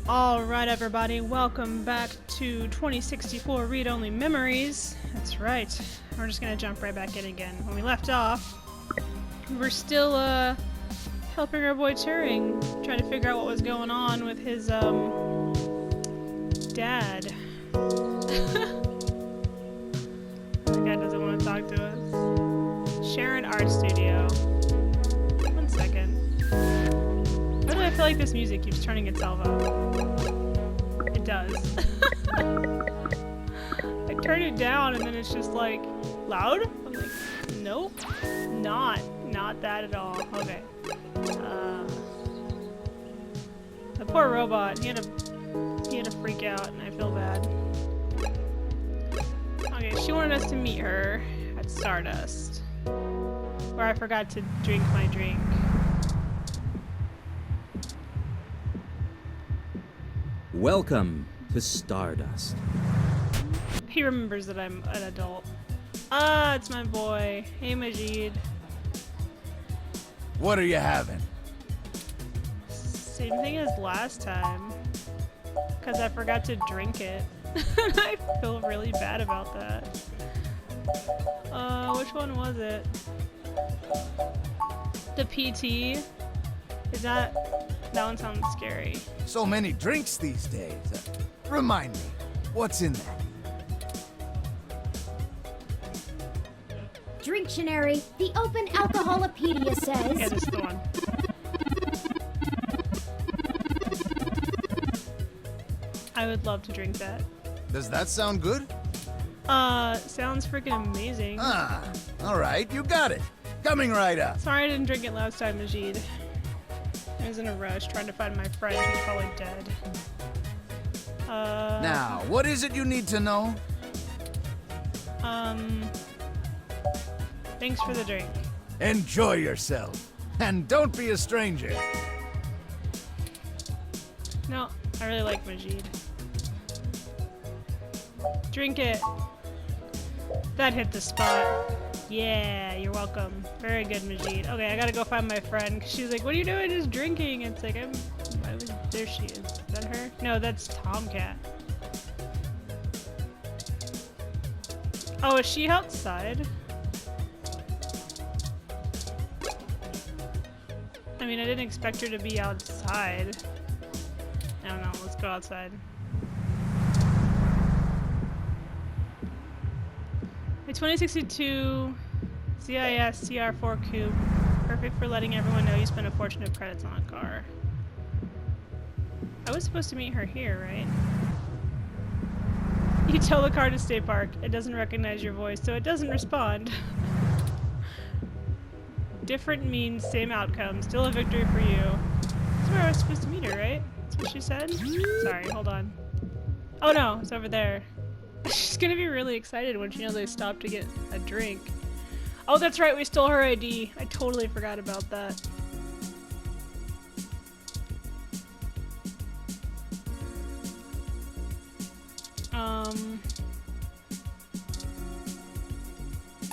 Alright everybody, welcome back to 2064 Read-Only Memories. That's right, we're just gonna jump right back in again. When we left off, we were still helping our boy Turing, trying to figure out what was going on with his dad. The guy doesn't want to talk to us. Sharon Art Studio. 1 second. Why do I feel like this music keeps turning itself up? It does. I turn it down and then it's just like, loud? I'm like, nope. Not that at all. Okay. The poor robot, he had to freak out and I feel bad. Okay, she wanted us to meet her at Stardust. Where I forgot to drink my drink. Welcome to Stardust. He remembers that I'm an adult. Ah, it's my boy. Hey, Majid. What are you having? Same thing as last time. Because I forgot to drink it. I feel really bad about that. Which one was it? The PT? Is that one sounds scary. So many drinks these days. Remind me, what's in that? Drinktionary, the Open Alcoholopedia says. Yeah, this is the one. I would love to drink that. Does that sound good? Sounds freaking amazing. Ah, alright, you got it. Coming right up. Sorry I didn't drink it last time, Majid. I was in a rush trying to find my friend who's probably dead. Now, what is it you need to know? Thanks for the drink. Enjoy yourself. And don't be a stranger. No, I really like Majid. Drink it. That hit the spot. Yeah, you're welcome. Very good, Majid. Okay, I gotta go find my friend. Cause she's like, what are you doing just drinking? It's like, there she is. Is that her? No, that's Tomcat. Oh, is she outside? I mean, I didn't expect her to be outside. I don't know, let's go outside. A 2062 CIS CR4 coupe. Perfect for letting everyone know you spent a fortune of credits on a car. I was supposed to meet her here, right? You tell the car to stay parked. It doesn't recognize your voice, so it doesn't respond. Different means same outcome. Still a victory for you. That's where I was supposed to meet her, right? That's what she said? Sorry, hold on. Oh no, it's over there. She's gonna be really excited when she knows I stopped to get a drink. Oh, that's right, we stole her ID. I totally forgot about that.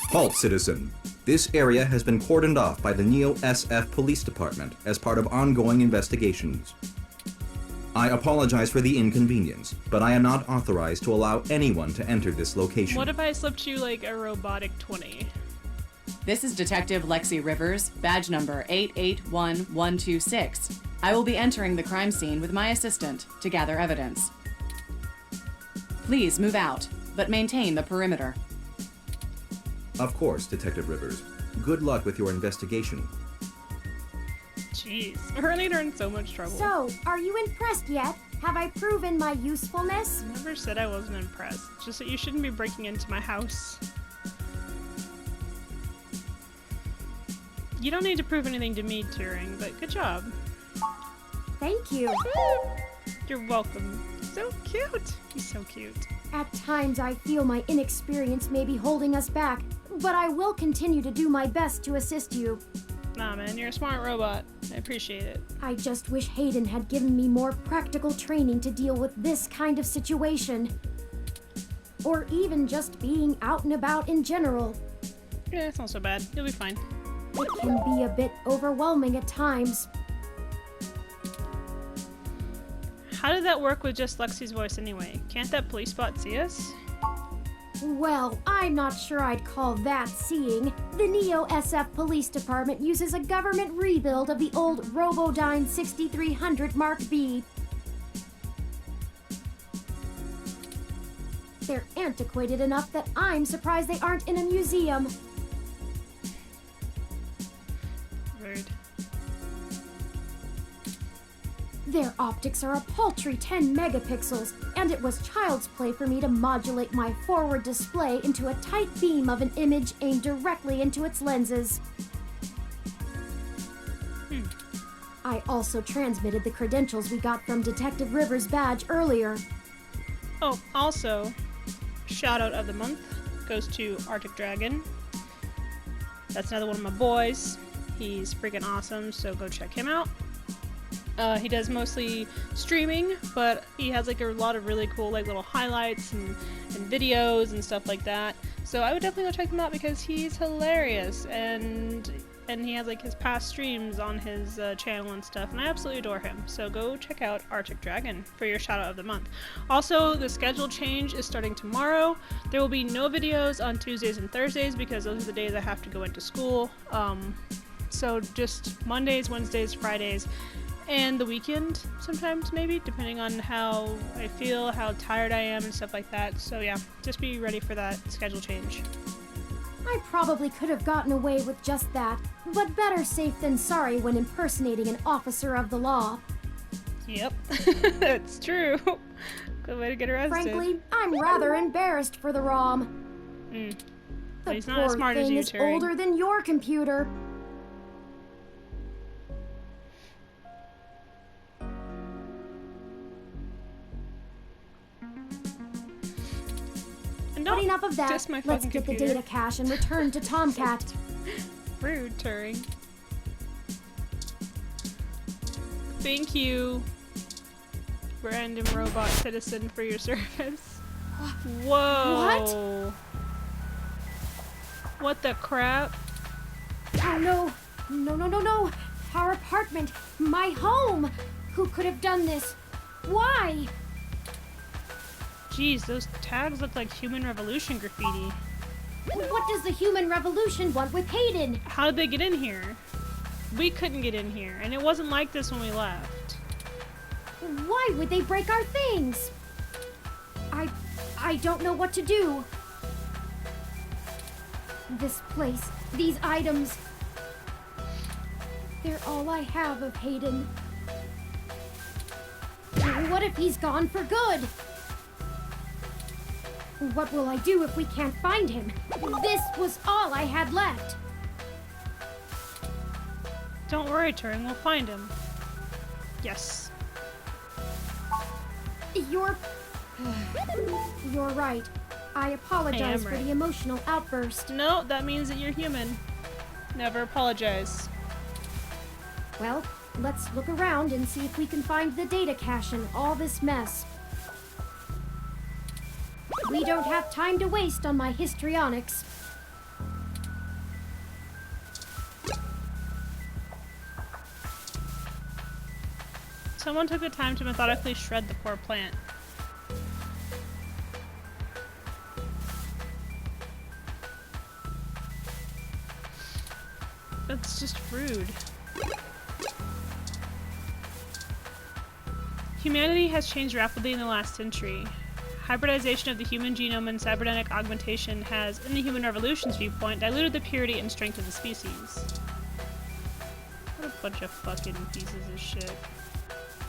Halt, citizen. This area has been cordoned off by the Neo SF Police Department as part of ongoing investigations. I apologize for the inconvenience, but I am not authorized to allow anyone to enter this location. What if I slipped you like a robotic 20? This is Detective Lexi Rivers, badge number 881126. I will be entering the crime scene with my assistant to gather evidence. Please move out, but maintain the perimeter. Of course, Detective Rivers. Good luck with your investigation. Jeez, Hurley are in so much trouble. So, are you impressed yet? Have I proven my usefulness? I never said I wasn't impressed. Just that you shouldn't be breaking into my house. You don't need to prove anything to me, Turing, but good job. Thank you. You're welcome. So cute. He's so cute. At times I feel my inexperience may be holding us back, but I will continue to do my best to assist you. Nah, man, you're a smart robot. I appreciate it. I just wish Hayden had given me more practical training to deal with this kind of situation. Or even just being out and about in general. Yeah, it's not so bad. You'll be fine. It can be a bit overwhelming at times. How did that work with just Lexi's voice anyway? Can't that police bot see us? Well, I'm not sure I'd call that seeing. The Neo SF Police Department uses a government rebuild of the old Robodyne 6300 Mark B. They're antiquated enough that I'm surprised they aren't in a museum. Rude. Their optics are a paltry 10 megapixels, and it was child's play for me to modulate my forward display into a tight beam of an image aimed directly into its lenses. I also transmitted the credentials we got from Detective Rivers' badge earlier. Oh, also, shout out of the month goes to Arctic Dragon. That's another one of my boys. He's freaking awesome, so go check him out. He does mostly streaming, but he has like a lot of really cool like little highlights and videos and stuff like that. So I would definitely go check him out because he's hilarious, and he has like his past streams on his channel and stuff, and I absolutely adore him. So go check out Arctic Dragon for your shout out of the month. Also, the schedule change is starting tomorrow. There will be no videos on Tuesdays and Thursdays because those are the days I have to go into school. So just Mondays, Wednesdays, Fridays, and the weekend sometimes, maybe, depending on how I feel, how tired I am, and stuff like that. So yeah, just be ready for that schedule change. I probably could have gotten away with just that, but better safe than sorry when impersonating an officer of the law. Yep, it's true. Good way to get arrested. Frankly, I'm rather embarrassed for the ROM. But The he's not poor as smart as thing you, is Turing. older than your computer. And But don't enough of that. diss my Let's fucking get the computer. data cache and return to Tomcat. Rude, Turing. Thank you, random robot citizen, for your service. Whoa. What the crap? Oh no! No, no, no, no! Our apartment! My home! Who could have done this? Why? Jeez, those tags look like Human Revolution graffiti. What does the human revolution want with Hayden? How did they get in here? We couldn't get in here, and it wasn't like this when we left. Why would they break our things? I don't know what to do. This place, these items, they're all I have of Hayden. What if he's gone for good? What will I do if we can't find him? This was all I had left. Don't worry, Turing, we'll find him. Yes. You're right. I apologize for right. the emotional outburst. No, that means that you're human. Never apologize. Well, let's look around and see if we can find the data cache in all this mess. We don't have time to waste on my histrionics. Someone took the time to methodically shred the poor plant. That's just rude. Humanity has changed rapidly in the last century. Hybridization of the human genome and cybernetic augmentation has, in the human revolution's viewpoint, diluted the purity and strength of the species. What a bunch of fucking pieces of shit.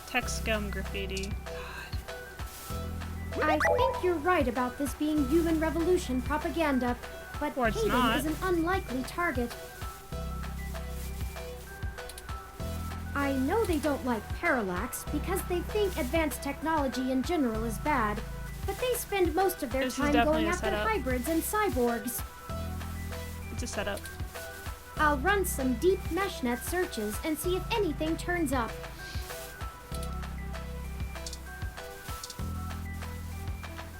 Tech scum graffiti. I think you're right about this being human revolution propaganda, but Or it's Hayden not. is an unlikely target. I know they don't like Parallax because they think advanced technology in general is bad, but they spend most of their This is time definitely going a after setup. hybrids and cyborgs. It's a setup. I'll run some deep meshnet searches and see if anything turns up.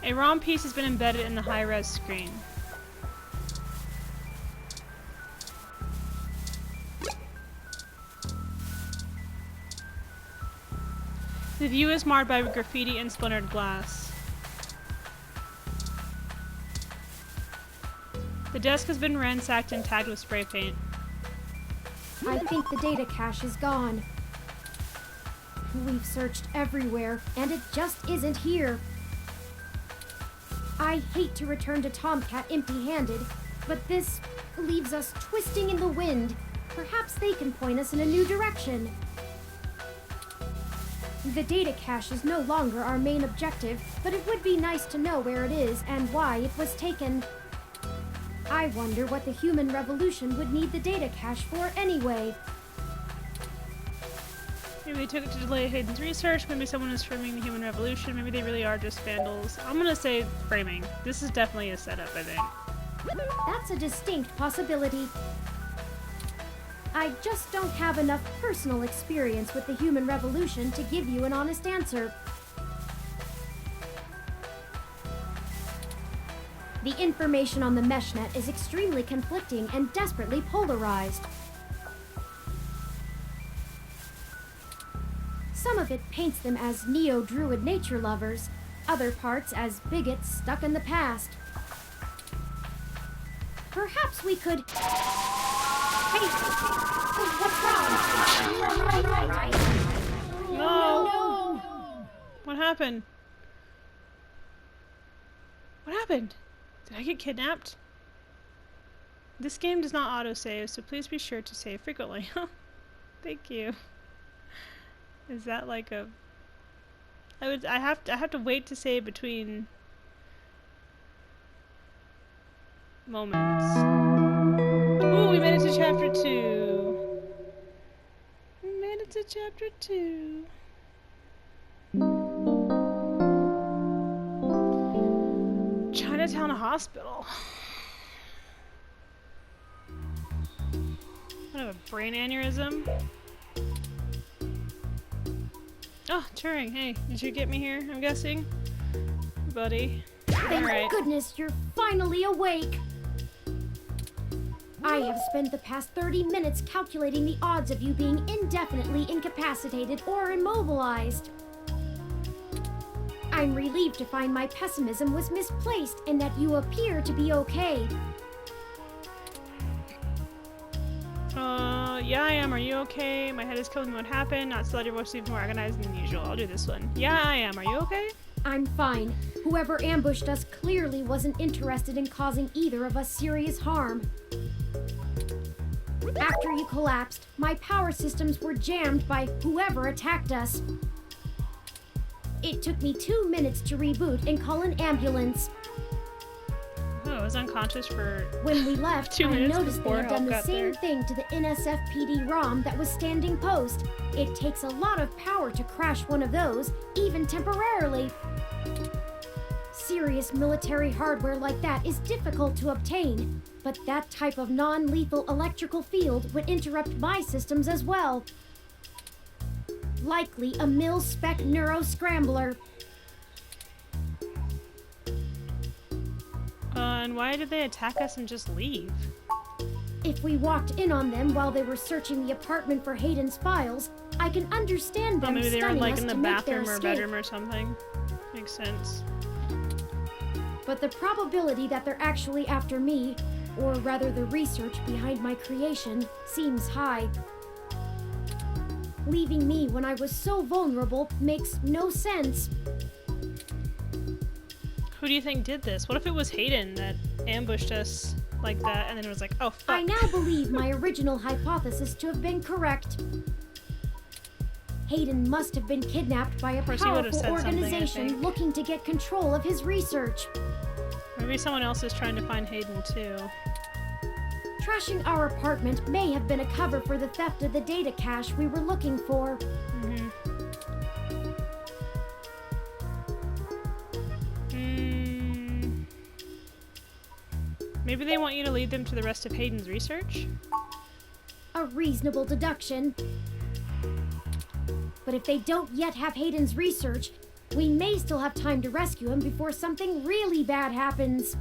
A ROM piece has been embedded in the high-res screen. The The view is marred by graffiti and splintered glass. The desk has been ransacked and tagged with spray paint. I think the data cache is gone. We've searched everywhere, and it just isn't here. I hate to return to Tomcat empty-handed, but this leaves us twisting in the wind. Perhaps they can point us in a new direction. The data cache is no longer our main objective, but it would be nice to know where it is and why it was taken. I wonder what the human revolution would need the data cache for anyway. Maybe they took it to delay Hayden's research. Maybe someone is framing the human revolution. Maybe they really are just vandals. I'm gonna say framing. This is definitely a setup, I think. That's a distinct possibility. I just don't have enough personal experience with the human revolution to give you an honest answer. The information on the meshnet is extremely conflicting and desperately polarized. Some of it paints them as neo-druid nature lovers, other parts as bigots stuck in the past. Perhaps we could... Hey! What's wrong? No! What happened? What happened? Did I get kidnapped? This game does not autosave, so please be sure to save frequently. Thank you. Is that like a... I have to wait to save between moments. Ooh, we made it to chapter 2. We made it to chapter 2. Chinatown Hospital. I have a brain aneurysm. Oh, Turing, hey, did you get me here, I'm guessing? Buddy. Thank goodness you're finally awake! I have spent the past 30 minutes calculating the odds of you being indefinitely incapacitated or immobilized. I'm relieved to find my pessimism was misplaced and that you appear to be okay. Yeah, I am. Are you okay? My head is killing me. What happened? Not so loud, your voice is even more agonizing than usual. I'll do this one. Yeah, I am. Are you okay? I'm fine. Whoever ambushed us clearly wasn't interested in causing either of us serious harm. After you collapsed, my power systems were jammed by whoever attacked us. It took me 2 minutes to reboot and call an ambulance. Oh, I was unconscious for... When we left, 2 I minutes noticed they before had done help the got same there. thing to the NSFPD ROM that was standing post. It takes a lot of power to crash one of those, even temporarily. Serious military hardware like that is difficult to obtain, but that type of non-lethal electrical field would interrupt my systems as well. Likely a mil-spec neuro-scrambler. And why did they attack us and just leave? If we walked in on them while they were searching the apartment for Hayden's files, I can understand Oh, them maybe they were stunning like us in the to make their bathroom or escape. bedroom or something. Makes sense. But the probability that they're actually after me, or rather the research behind my creation, seems high. Leaving me when I was so vulnerable makes no sense. Who do you think did this? What if it was Hayden that ambushed us like that and then it was like, oh fuck. I now believe my original hypothesis to have been correct. Hayden must have been kidnapped by a course he would have powerful said something, I organization think. looking to get control of his research. Maybe someone else is trying to find Hayden too. Trashing our apartment may have been a cover for the theft of the data cache we were looking for. Maybe they want you to lead them to the rest of Hayden's research? A reasonable deduction. But if they don't yet have Hayden's research, we may still have time to rescue him before something really bad happens.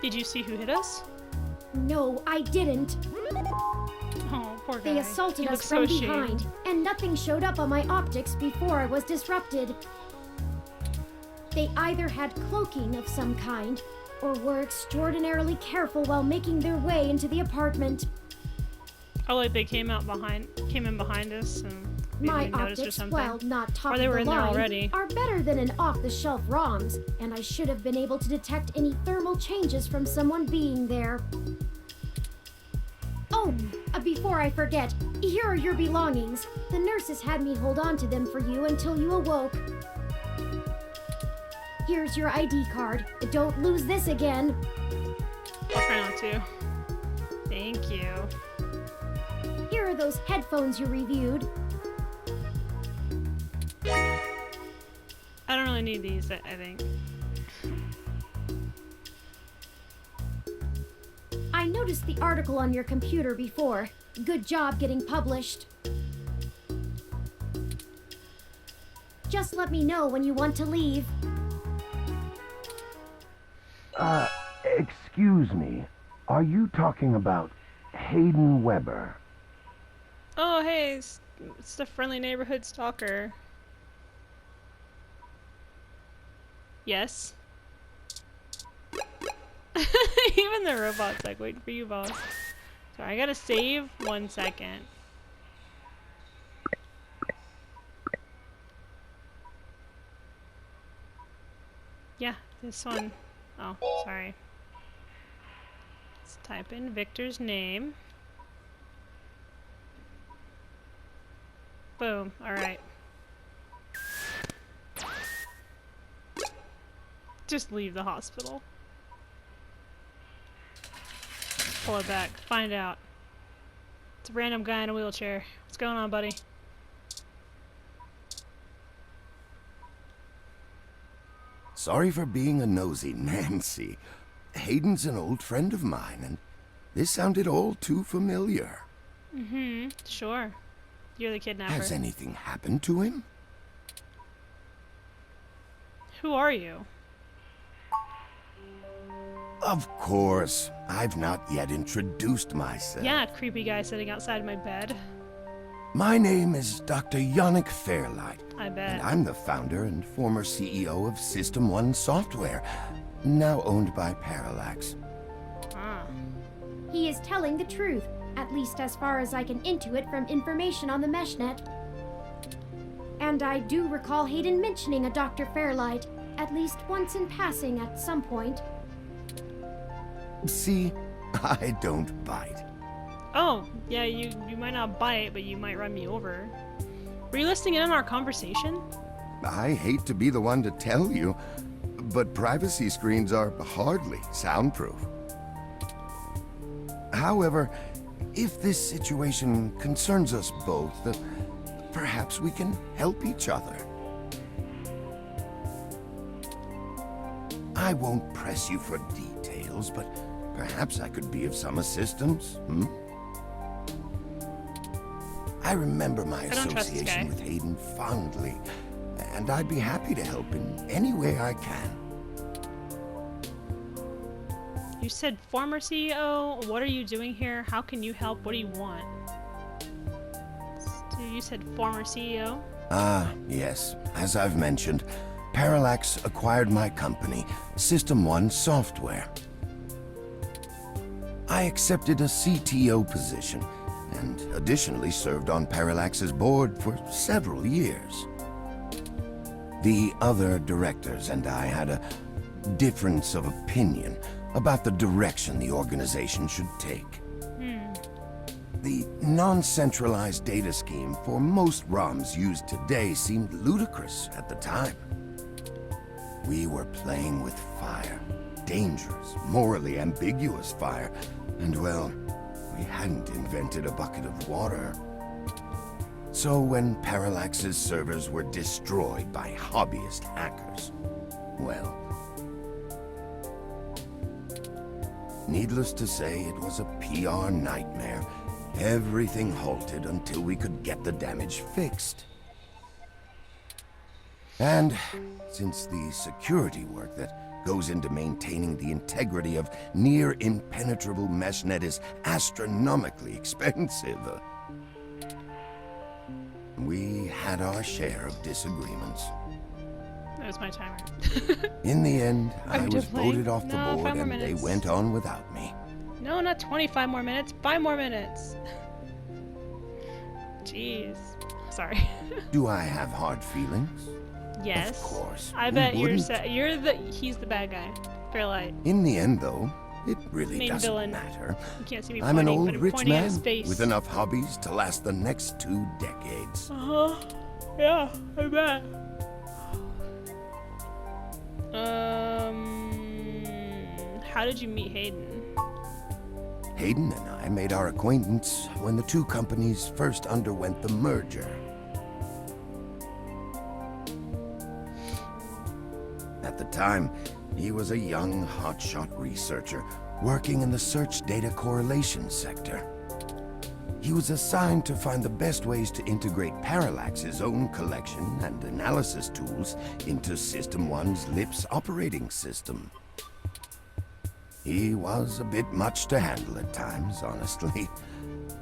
Did you see who hit us? No, I didn't. Oh, Poor guy. They assaulted He us looks from so behind, ashamed. and nothing showed up on my optics before I was disrupted. They either had cloaking of some kind, or were extraordinarily careful while making their way into the apartment. Oh, like they came in behind us and we My didn't notice or optics, something. while not top Or they of were the in there line, already. are better than an off-the-shelf ROMs, and I should have been able to detect any thermal changes from someone being there. Oh, before I forget, here are your belongings. The nurses had me hold on to them for you until you awoke. Here's your ID card. Don't lose this again. I'll try not to. Thank you. Here are those headphones you reviewed. I don't really need these, I think. I noticed the article on your computer before. Good job getting published. Just let me know when you want to leave. Excuse me. Are you talking about Hayden Weber? Oh, hey, it's the friendly neighborhood stalker. Yes. Even the robot's like, waiting for you, boss. Sorry, I gotta save 1 second. Yeah, this one. Oh, sorry. Let's type in Victor's name. Boom. Alright. Just leave the hospital. Pull it back. Find out. It's a random guy in a wheelchair. What's going on, buddy? Sorry for being a nosy, Nancy. Hayden's an old friend of mine, and this sounded all too familiar. Mm-hmm. Sure. You're the kidnapper. Has anything happened to him? Who are you? Of course. I've not yet introduced myself. Yeah, creepy guy sitting outside my bed. My name is Dr. Yannick Fairlight, I and bet. I'm the founder and former CEO of System 1 Software, now owned by Parallax. Ah. He is telling the truth, at least as far as I can intuit from information on the meshnet. And I do recall Hayden mentioning a Dr. Fairlight, at least once in passing at some point. See, I don't bite. Oh, yeah, you might not bite, but you might run me over. Were you listening in on our conversation? I hate to be the one to tell you, but privacy screens are hardly soundproof. However, if this situation concerns us both, perhaps we can help each other. I won't press you for details, but perhaps I could be of some assistance, I remember my I don't trust this association guy. with Hayden fondly, and I'd be happy to help in any way I can. You said former CEO? What are you doing here? How can you help? What do you want? You said former CEO? Ah, yes. As I've mentioned, Parallax acquired my company, System 1 Software. I accepted a CTO position, and additionally served on Parallax's board for several years. The other directors and I had a difference of opinion about the direction the organization should take. The non-centralized data scheme for most ROMs used today seemed ludicrous at the time. We were playing with fire, dangerous, morally ambiguous fire, and well, we hadn't invented a bucket of water. So when Parallax's servers were destroyed by hobbyist hackers, well, needless to say, it was a PR nightmare. Everything halted until we could get the damage fixed. And since the security work that goes into maintaining the integrity of near-impenetrable meshnet is astronomically expensive, we had our share of disagreements. That was my timer. In the end, I I'm was just playing. voted off the No, board 5 more and they minutes. went on without me. No, not 25 more minutes. 5 more minutes. Jeez. Sorry. Do I have hard feelings? Yes. Of course. I Who bet wouldn't? he's the bad guy. Fairlight. In the end, though, it really Main doesn't villain. matter. You can't see me I'm an pointing, old but I'm rich pointing at man his face. with enough hobbies to last the next 2 decades. Uh-huh. Yeah, I bet. How did you meet Hayden? Hayden and I made our acquaintance when the 2 companies first underwent the merger. At the time, he was a young, hotshot researcher working in the search data correlation sector. He was assigned to find the best ways to integrate Parallax's own collection and analysis tools into System 1's LIPS operating system. He was a bit much to handle at times, honestly,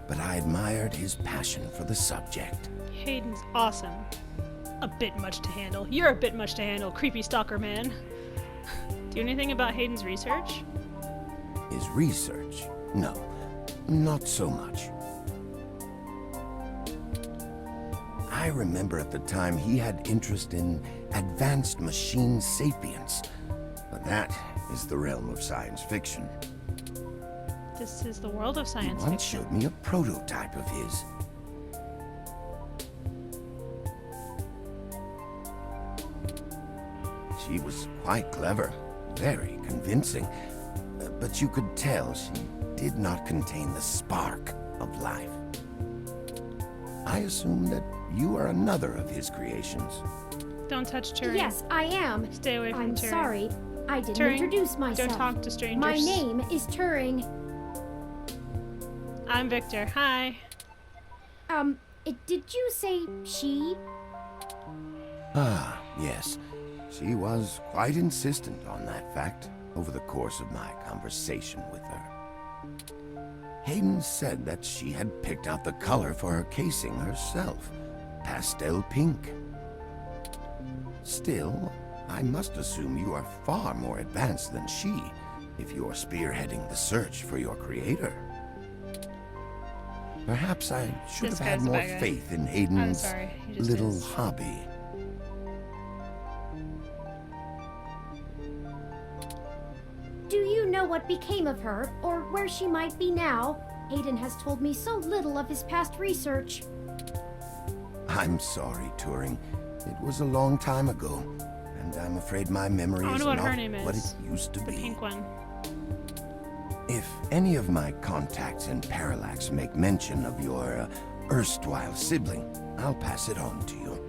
but I admired his passion for the subject. Hayden's awesome. A bit much to handle. You're a bit much to handle, creepy stalker man. Do you know anything about Hayden's research? His research? No, not so much. I remember at the time he had interest in advanced machine sapience, but that is the realm of science fiction. This is the world of He science once fiction. showed me a prototype of his. She was quite clever, very convincing, but you could tell she did not contain the spark of life. I assume that you are another of his creations. Don't touch Turing. Yes, I am. Stay away from I'm Turing. sorry. I didn't Turing, introduce myself. Don't talk to strangers. My name is Turing. I'm Victor. Hi. Did you say she? Ah, yes. She was quite insistent on that fact over the course of my conversation with her. Hayden said that she had picked out the color for her casing herself, pastel pink. Still, I must assume you are far more advanced than she, if you're spearheading the search for your creator. Perhaps I should This have had guy's the more bad guy. faith in I'm Hayden's sorry. He just little is. hobby. Do you know what became of her, or where she might be now? Hayden has told me so little of his past research. I'm sorry, Turing. It was a long time ago, and I'm afraid my memory I is wonder what not her name what it is. used to The be. pink one. If any of my contacts in Parallax make mention of your erstwhile sibling, I'll pass it on to you.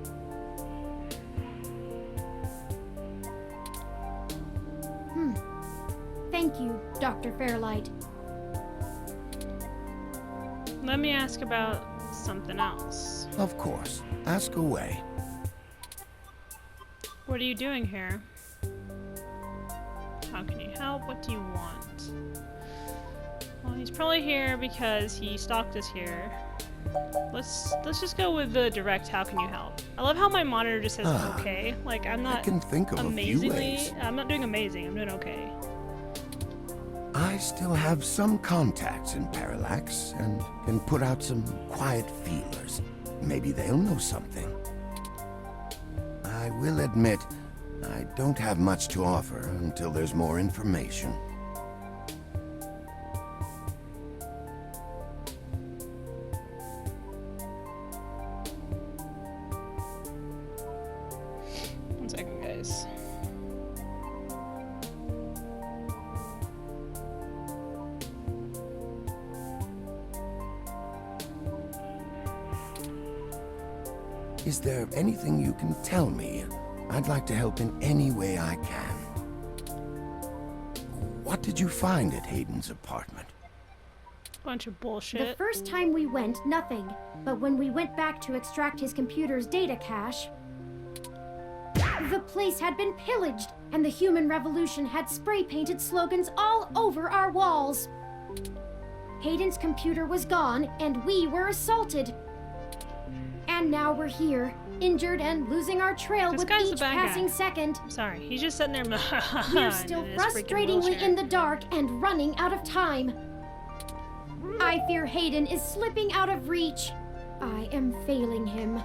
Thank you, Dr. Fairlight. Let me ask about something else. Of course. Ask away. What are you doing here? How can you help? What do you want? Well, he's probably here because he stalked us here. Let's just go with the direct how can you help. I love how my monitor just says okay. Like I'm I not can think of a few amazingly ways. I'm not doing amazing, I'm doing okay. I still have some contacts in Parallax and can put out some quiet feelers. Maybe they'll know something. I will admit, I don't have much to offer until there's more information. One second, guys. Is there anything you can tell me? I'd like to help in any way I can. What did you find at Hayden's apartment? Bunch of The bullshit. first time we went, nothing. But when we went back to extract his computer's data cache, the place had been pillaged, and the human revolution had spray-painted slogans all over our walls. Hayden's computer was gone, and we were assaulted. And now we're here, injured and losing our trail This with guy's the each bad passing guy. second. Sorry, he's just sitting there. We're still frustratingly in the dark and running out of time. I fear Hayden is slipping out of reach. I am failing him.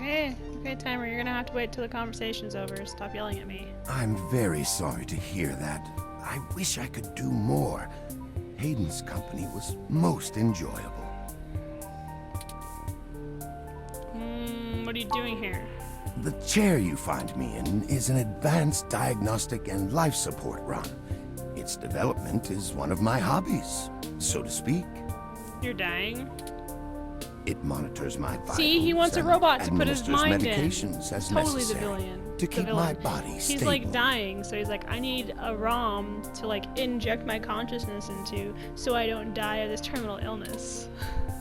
Okay, timer, you're gonna have to wait till the conversation's over. Stop yelling at me. I'm very sorry to hear that. I wish I could do more. Hayden's company was most enjoyable. What are you doing here? The chair you find me in is an advanced diagnostic and life support run. Its development is one of my hobbies, so to speak. You're dying? It monitors my vitals. See, he wants a and robot to put his administers mind in. medications as Totally the necessary villain. to keep The my villain. body He's stable. like dying, so he's like, I need a ROM to like inject my consciousness into so I don't die of this terminal illness.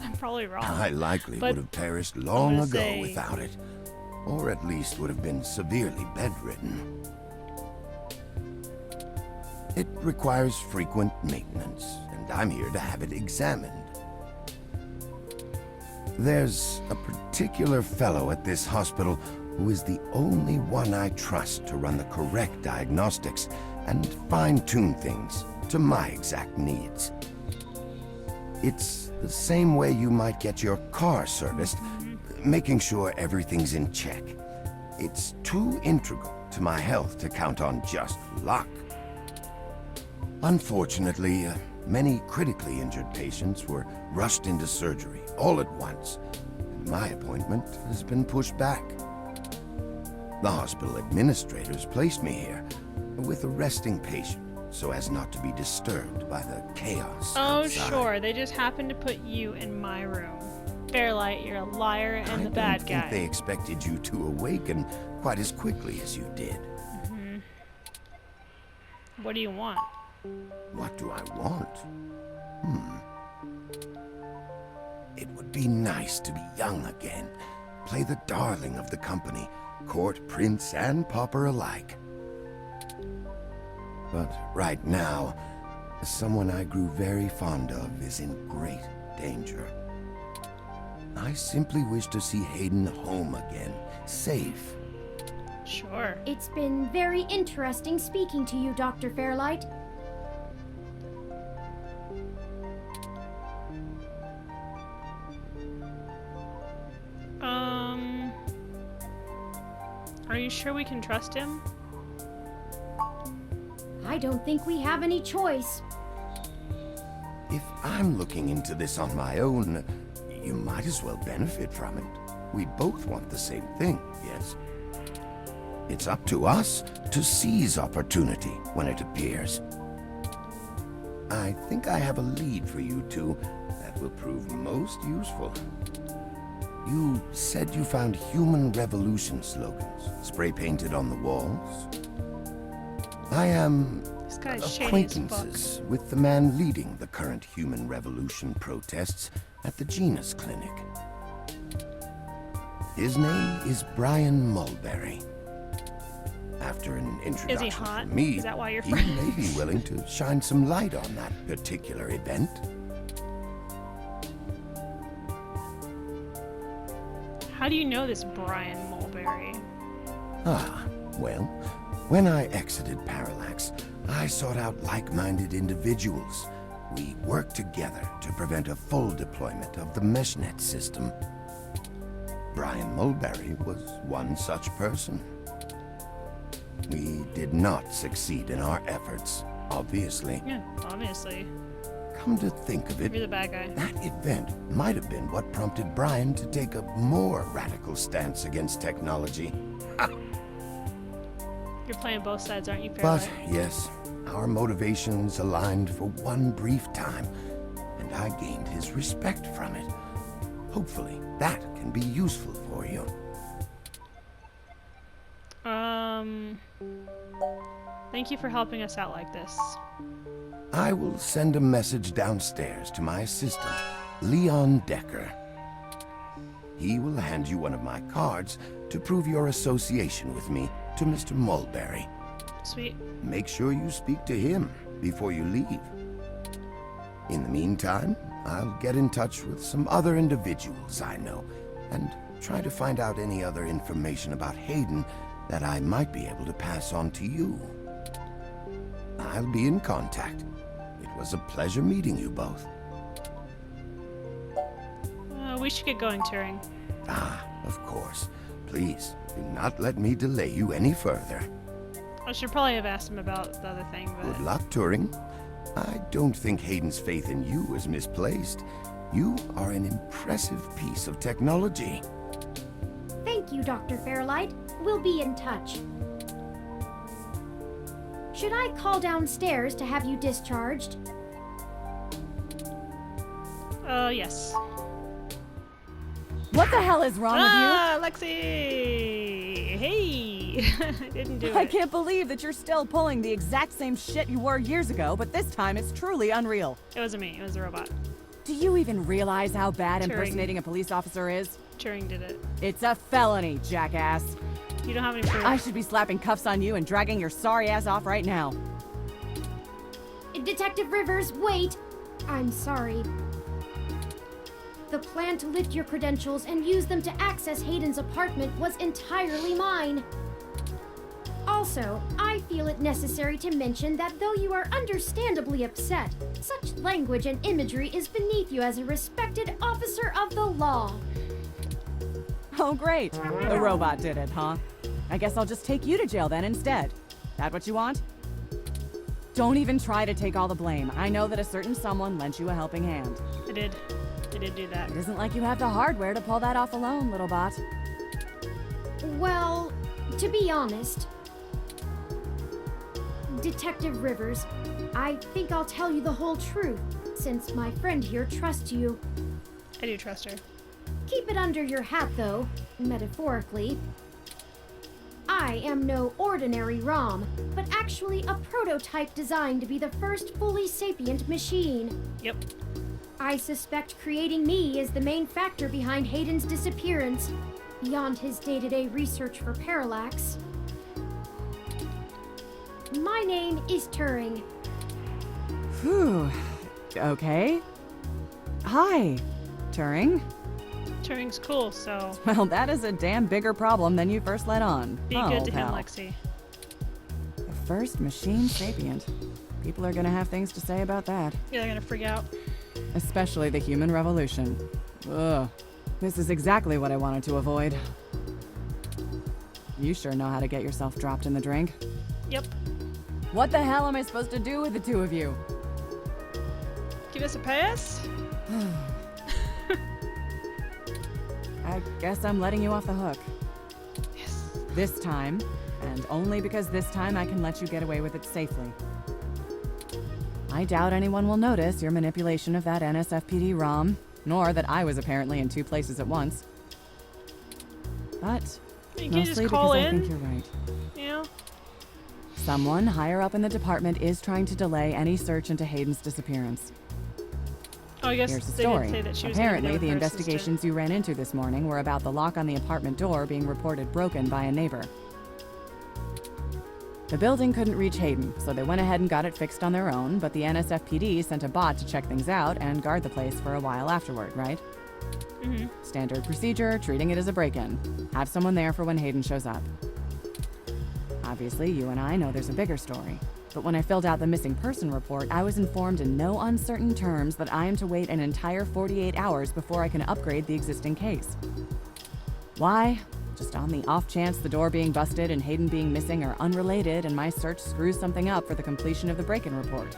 I'm probably wrong. I likely but would have perished long gonna ago say- without it, or at least would have been severely bedridden. It requires frequent maintenance, and I'm here to have it examined. There's a particular fellow at this hospital who is the only one I trust to run the correct diagnostics and fine-tune things to my exact needs. It's the same way you might get your car serviced, making sure everything's in check. It's too integral to my health to count on just luck. Unfortunately, many critically injured patients were rushed into surgery all at once, and my appointment has been pushed back. The hospital administrators placed me here with a resting patient so as not to be disturbed by the chaos Oh, outside. sure. They just happened to put you in my room. Fairlight, you're a liar and the bad I don't guy. think they expected you to awaken quite as quickly as you did. What do you want? What do I want? It would be nice to be young again. Play the darling of the company, court prince and pauper alike. But right now, someone I grew very fond of is in great danger. I simply wish to see Hayden home again, safe. Sure. It's been very interesting speaking to you, Dr. Fairlight. Are you sure we can trust him? I don't think we have any choice. If I'm looking into this on my own, you might as well benefit from it. We both want the same thing, yes? It's up to us to seize opportunity when it appears. I think I have a lead for you two that will prove most useful. You said you found human revolution slogans spray-painted on the walls. I am This guy's shady as fuck. acquaintances with the man leading the current human revolution protests at the Genus Clinic. His name is Brian Mulberry. After an introduction hot? from me, Is that why you're he may be friends? willing to shine some light on that particular event. How do you know this Brian Mulberry? Ah, well, when I exited Parallax, I sought out like-minded individuals. We worked together to prevent a full deployment of the MeshNet system. Brian Mulberry was one such person. We did not succeed in our efforts, obviously. Yeah, obviously. Come to think of You're the it, bad guy. that event might have been what prompted Brian to take a more radical stance against technology. You're playing both sides, aren't you, But Fairlight? yes, our motivations aligned for one brief time, and I gained his respect from it. Hopefully, that can be useful for you. Thank you for helping us out like this. I will send a message downstairs to my assistant, Leon Decker. He will hand you one of my cards to prove your association with me to Mr. Mulberry. Sweet. Make sure you speak to him before you leave. In the meantime, I'll get in touch with some other individuals I know and try to find out any other information about Hayden that I might be able to pass on to you. I'll be in contact. It was a pleasure meeting you both. We should get going, Turing. Ah, of course. Please, do not let me delay you any further. I should probably have asked him about the other thing, but... Good luck, Turing. I don't think Hayden's faith in you is misplaced. You are an impressive piece of technology. Thank you, Dr. Fairlight. We'll be in touch. Should I call downstairs to have you discharged? Yes. What the hell is wrong with Ah, Lexi! Hey! I didn't do you? it. I can't believe that you're still pulling the exact same shit you were years ago, but this time it's truly unreal. It wasn't me. It was a robot. Do you even realize how bad Turing. impersonating a police officer is? Turing did it. It's a felony, jackass. You don't have any proof. I should be slapping cuffs on you and dragging your sorry ass off right now. Detective Rivers, wait! I'm sorry. The plan to lift your credentials and use them to access Hayden's apartment was entirely mine. Also, I feel it necessary to mention that though you are understandably upset, such language and imagery is beneath you as a respected officer of the law. Oh, great. The robot did it, huh? I guess I'll just take you to jail then instead. That what you want? Don't even try to take all the blame. I know that a certain someone lent you a helping hand. I did. I did do that. It isn't like you have the hardware to pull that off alone, little bot. Well, to be honest, Detective Rivers, I think I'll tell you the whole truth, since my friend here trusts you. I do trust her. Keep it under your hat, though, metaphorically. I am no ordinary ROM, but actually a prototype designed to be the first fully sapient machine. Yep. I suspect creating me is the main factor behind Hayden's disappearance, beyond his day-to-day research for parallax. My name is Turing. Whew. Okay. Hi, Turing. Turing's cool, so Well, that is a damn bigger problem than you first let on. be Oh, good to him, pal. Lexi. The first machine sapient. People are gonna have things to say about that. Yeah, they're gonna freak out. Especially the human revolution. Ugh. This is exactly what I wanted to avoid. You sure know how to get yourself dropped in the drink. Yep. What the hell am I supposed to do with the two of you? Give us a pass? I guess I'm letting you off the hook. Yes. This time, and only because this time I can let you get away with it safely. I doubt anyone will notice your manipulation of that NSFPD ROM, nor that I was apparently in two places at once. But You can mostly just because call I think in, you're right. you know? Someone higher up in the department is trying to delay any search into Hayden's disappearance. Oh, I guess Here's the they did story. say that she was gonna Apparently, go the with her investigations you ran into this morning were about the lock on the apartment door being reported broken by a neighbor. The building couldn't reach Hayden, so they went ahead and got it fixed on their own, but the NSFPD sent a bot to check things out and guard the place for a while afterward, right? Mm-hmm. Standard procedure, treating it as a break-in. Have someone there for when Hayden shows up. Obviously, you and I know there's a bigger story. But when I filled out the missing person report, I was informed in no uncertain terms that I am to wait an entire 48 hours before I can upgrade the existing case. Why? Just on the off chance the door being busted and Hayden being missing are unrelated and my search screws something up for the completion of the break-in report.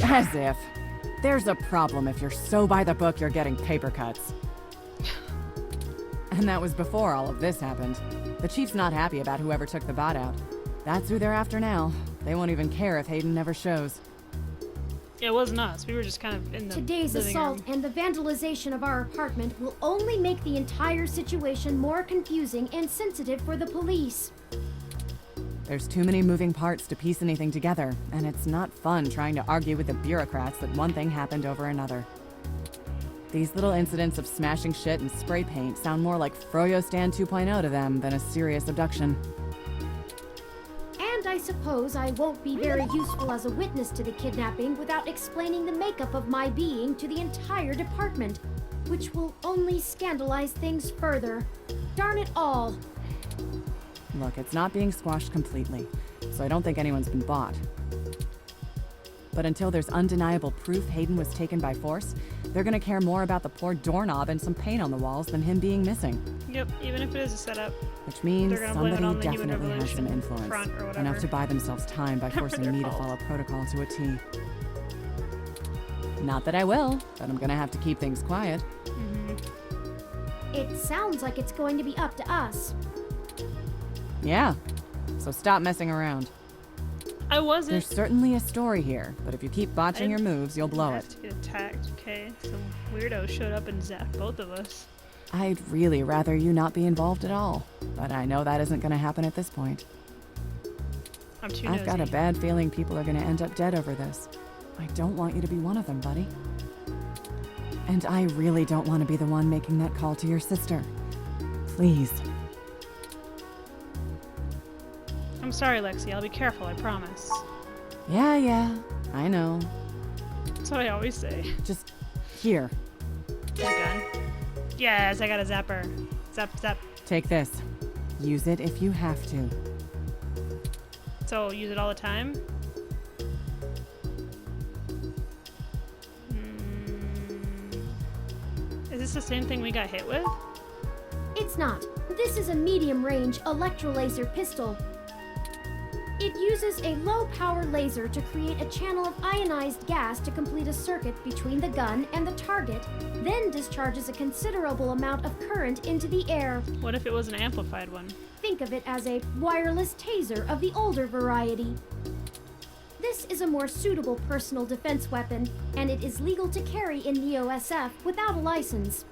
As if. There's a problem if you're so by the book you're getting paper cuts. And that was before all of this happened. The chief's not happy about whoever took the bot out. That's who they're after now. They won't even care if Hayden never shows. Yeah, it wasn't us. We were just kind of in the Today's living assault room. and the vandalization of our apartment will only make the entire situation more confusing and sensitive for the police. There's too many moving parts to piece anything together, and it's not fun trying to argue with the bureaucrats that one thing happened over another. These little incidents of smashing shit and spray paint sound more like Froyo Stand 2.0 to them than a serious abduction. And I suppose I won't be very useful as a witness to the kidnapping without explaining the makeup of my being to the entire department, which will only scandalize things further. Darn it all. Look, it's not being squashed completely, so I don't think anyone's been bought. But until there's undeniable proof Hayden was taken by force, they're gonna care more about the poor doorknob and some paint on the walls than him being missing. Yep, even if it is a setup. Which means They're gonna blame it on somebody the Human definitely has some Revolution influence. front or whatever. Enough to buy themselves time by For forcing their me to fault. follow protocol to a T. Not that I will, but I'm gonna have to keep things quiet. It sounds like it's going to be up to us. Yeah, so stop messing around. I wasn't. There's certainly a story here, but if you keep botching your moves, you'll blow I it. have to get attacked. Okay, some weirdo showed up and zapped both of us. I'd really rather you not be involved at all, but I know that isn't gonna happen at this point. I'm too I've got a nosy. bad feeling people are gonna end up dead over this. I don't want you to be one of them, buddy. And I really don't want to be the one making that call to your sister. Please. I'm sorry, Lexi. I'll be careful, I promise. Yeah, I know. That's what I always say. Just here. Is it a gun? Yes, I got a zapper. Zap, zap. Take this. Use it if you have to. So, use it all the time? Is this the same thing we got hit with? It's not. This is a medium-range electrolaser pistol. It uses a low-power laser to create a channel of ionized gas to complete a circuit between the gun and the target, then discharges a considerable amount of current into the air. What if it was an amplified one? Think of it as a wireless taser of the older variety. This is a more suitable personal defense weapon, and it is legal to carry in Neo-SF without a license.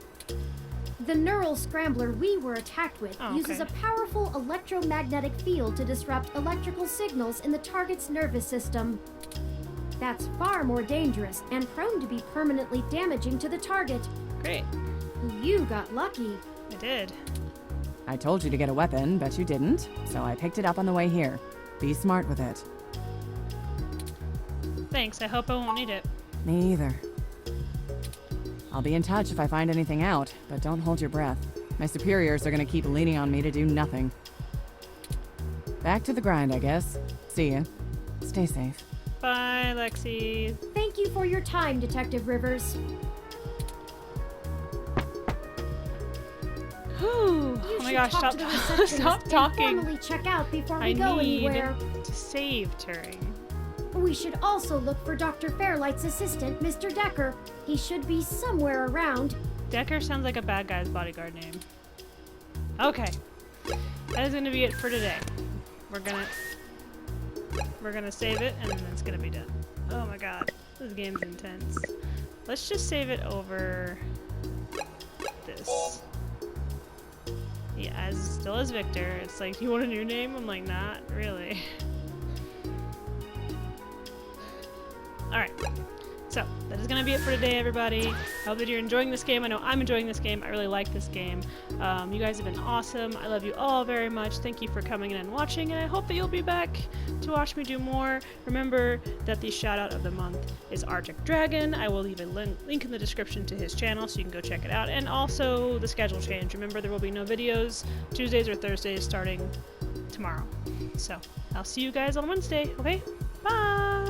The neural scrambler we were attacked with uses a powerful electromagnetic field to disrupt electrical signals in the target's nervous system. That's far more dangerous and prone to be permanently damaging to the target. Great. You got lucky. I did. I told you to get a weapon, but you didn't, so I picked it up on the way here. Be smart with it. Thanks, I hope I won't need it. Me either. I'll be in touch if I find anything out, but don't hold your breath. My superiors are gonna keep leaning on me to do nothing. Back to the grind, I guess. See ya. Stay safe. Bye, Lexi. Thank you for your time, Detective Rivers. Whew. You Oh my should gosh, talk stop, to the receptionist stop and talking. formally check out before we I go need anywhere. to save Turing. We should also look for Dr. Fairlight's assistant, Mr. Decker. He should be somewhere around. Decker sounds like a bad guy's bodyguard name. Okay. That is gonna be it for today. We're gonna save it and then it's gonna be done. Oh my god. This game's intense. Let's just save it over this. Yeah, still as Victor. It's like, you want a new name? I'm like, not really. Alright, so that is going to be it for today, everybody. I hope that you're enjoying this game. I know I'm enjoying this game. I really like this game. You guys have been awesome. I love you all very much. Thank you for coming in and watching, and I hope that you'll be back to watch me do more. Remember that the shout-out of the month is Arctic Dragon. I will leave a link in the description to his channel so you can go check it out. And also the schedule change. Remember, there will be no videos Tuesdays or Thursdays starting tomorrow. So I'll see you guys on Wednesday, okay? Bye!